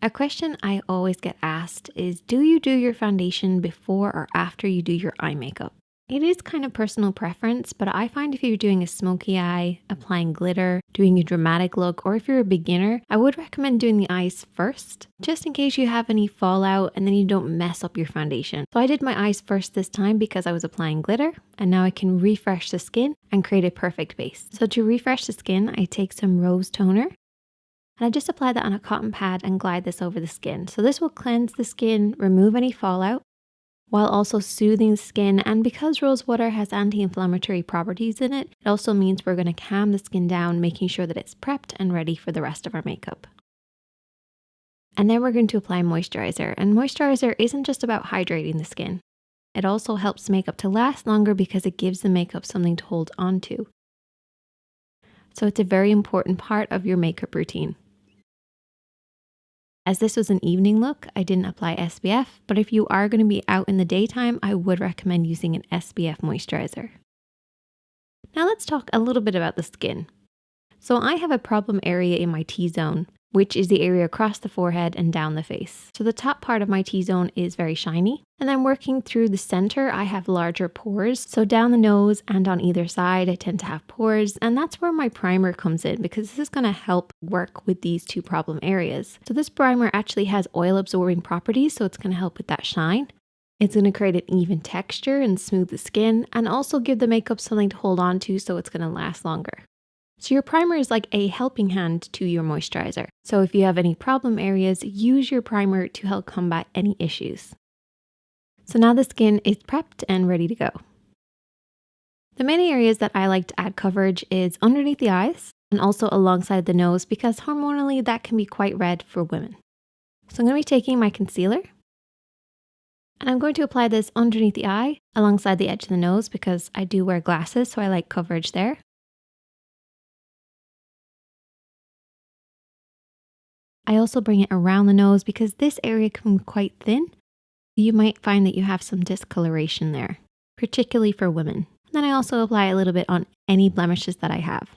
A question I always get asked is, do you do your foundation before or after you do your eye makeup? It is kind of personal preference, but I find if you're doing a smoky eye, applying glitter, doing a dramatic look, or if you're a beginner, I would recommend doing the eyes first, just in case you have any fallout and then you don't mess up your foundation. So I did my eyes first this time because I was applying glitter, and now I can refresh the skin and create a perfect base. So to refresh the skin, I take some rose toner, and I just apply that on a cotton pad and glide this over the skin. So this will cleanse the skin, remove any fallout, while also soothing the skin. And because rose water has anti-inflammatory properties in it, it also means we're going to calm the skin down, making sure that it's prepped and ready for the rest of our makeup. And then we're going to apply moisturizer. And moisturizer isn't just about hydrating the skin. It also helps makeup to last longer because it gives the makeup something to hold on to. So it's a very important part of your makeup routine. As this was an evening look, I didn't apply SPF, but if you are going to be out in the daytime, I would recommend using an SPF moisturizer. Now let's talk a little bit about the skin. So I have a problem area in my T-zone, which is the area across the forehead and down the face. So the top part of my T-zone is very shiny. And then working through the center, I have larger pores. So down the nose and on either side, I tend to have pores. And that's where my primer comes in, because this is going to help work with these two problem areas. So this primer actually has oil absorbing properties, so it's going to help with that shine. It's going to create an even texture and smooth the skin, and also give the makeup something to hold on to so it's going to last longer. So your primer is like a helping hand to your moisturizer. So if you have any problem areas, use your primer to help combat any issues. So now the skin is prepped and ready to go. The main areas that I like to add coverage is underneath the eyes and also alongside the nose, because hormonally that can be quite red for women. So I'm going to be taking my concealer and I'm going to apply this underneath the eye alongside the edge of the nose, because I do wear glasses, so I like coverage there. I also bring it around the nose because this area can be quite thin. You might find that you have some discoloration there, particularly for women. And then I also apply a little bit on any blemishes that I have.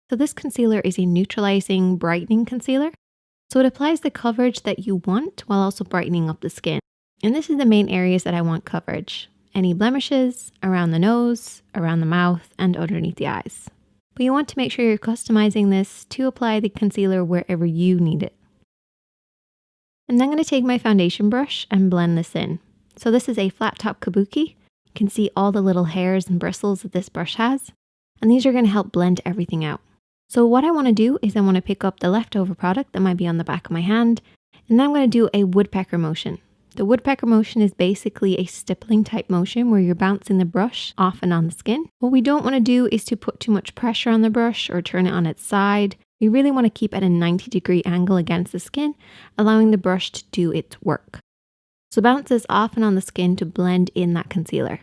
So this concealer is a neutralizing, brightening concealer. So it applies the coverage that you want while also brightening up the skin. And this is the main areas that I want coverage: any blemishes, around the nose, around the mouth, and underneath the eyes. But you want to make sure you're customizing this to apply the concealer wherever you need it. And then I'm going to take my foundation brush and blend this in. So this is a flat top kabuki. You can see all the little hairs and bristles that this brush has. And these are going to help blend everything out. So what I want to do is I want to pick up the leftover product that might be on the back of my hand. And then I'm going to do a woodpecker motion. The woodpecker motion is basically a stippling type motion where you're bouncing the brush off and on the skin. What we don't want to do is to put too much pressure on the brush or turn it on its side. We really want to keep at a 90-degree angle against the skin, allowing the brush to do its work. So bounce this off and on the skin to blend in that concealer.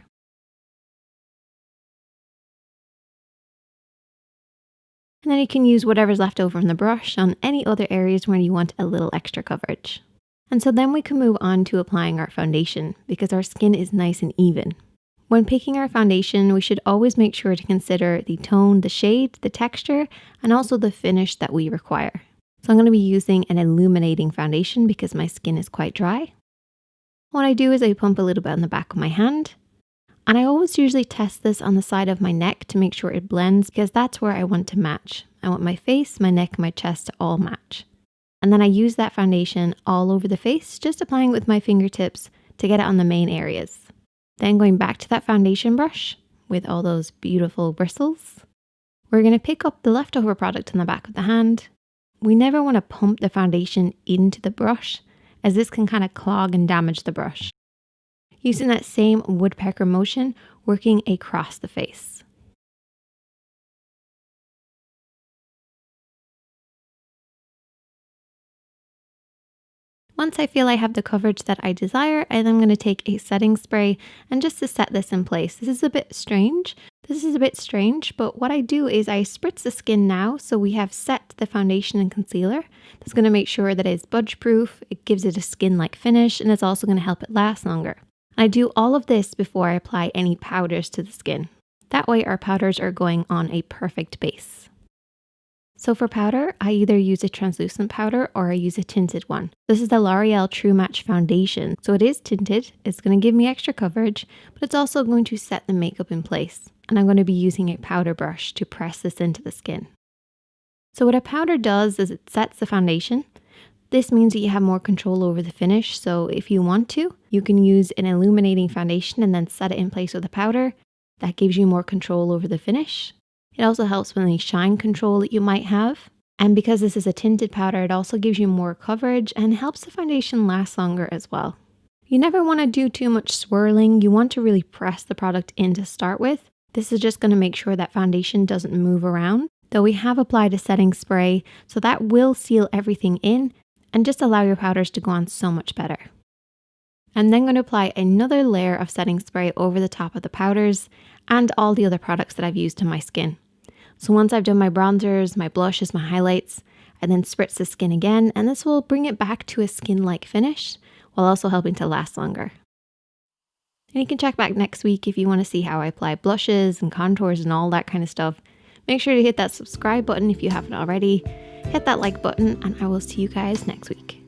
And then you can use whatever's left over from the brush on any other areas where you want a little extra coverage. And so then we can move on to applying our foundation, because our skin is nice and even. When picking our foundation, we should always make sure to consider the tone, the shade, the texture, and also the finish that we require. So I'm going to be using an illuminating foundation because my skin is quite dry. What I do is I pump a little bit on the back of my hand, and I always usually test this on the side of my neck to make sure it blends, because that's where I want to match. I want my face, my neck, my chest to all match. And then I use that foundation all over the face, just applying it with my fingertips to get it on the main areas. Then going back to that foundation brush with all those beautiful bristles, we're going to pick up the leftover product on the back of the hand. We never want to pump the foundation into the brush, as this can kind of clog and damage the brush. Using that same woodpecker motion, working across the face. Once I feel I have the coverage that I desire, I'm going to take a setting spray and just to set this in place. This is a bit strange, but what I do is I spritz the skin now, so we have set the foundation and concealer. That's going to make sure that it's budge proof, it gives it a skin-like finish, and it's also going to help it last longer. I do all of this before I apply any powders to the skin. That way our powders are going on a perfect base. So for powder, I either use a translucent powder or I use a tinted one. This is the L'Oreal True Match Foundation. So it is tinted, it's going to give me extra coverage, but it's also going to set the makeup in place. And I'm going to be using a powder brush to press this into the skin. So what a powder does is it sets the foundation. This means that you have more control over the finish. So if you want to, you can use an illuminating foundation and then set it in place with a powder. That gives you more control over the finish. It also helps with any shine control that you might have. And because this is a tinted powder, it also gives you more coverage and helps the foundation last longer as well. You never want to do too much swirling. You want to really press the product in to start with. This is just going to make sure that foundation doesn't move around. Though we have applied a setting spray, so that will seal everything in and just allow your powders to go on so much better. I'm then going to apply another layer of setting spray over the top of the powders and all the other products that I've used on my skin. So once I've done my bronzers, my blushes, my highlights, I then spritz the skin again, and this will bring it back to a skin-like finish while also helping to last longer. And you can check back next week if you want to see how I apply blushes and contours and all that kind of stuff. Make sure to hit that subscribe button if you haven't already. Hit that like button, and I will see you guys next week.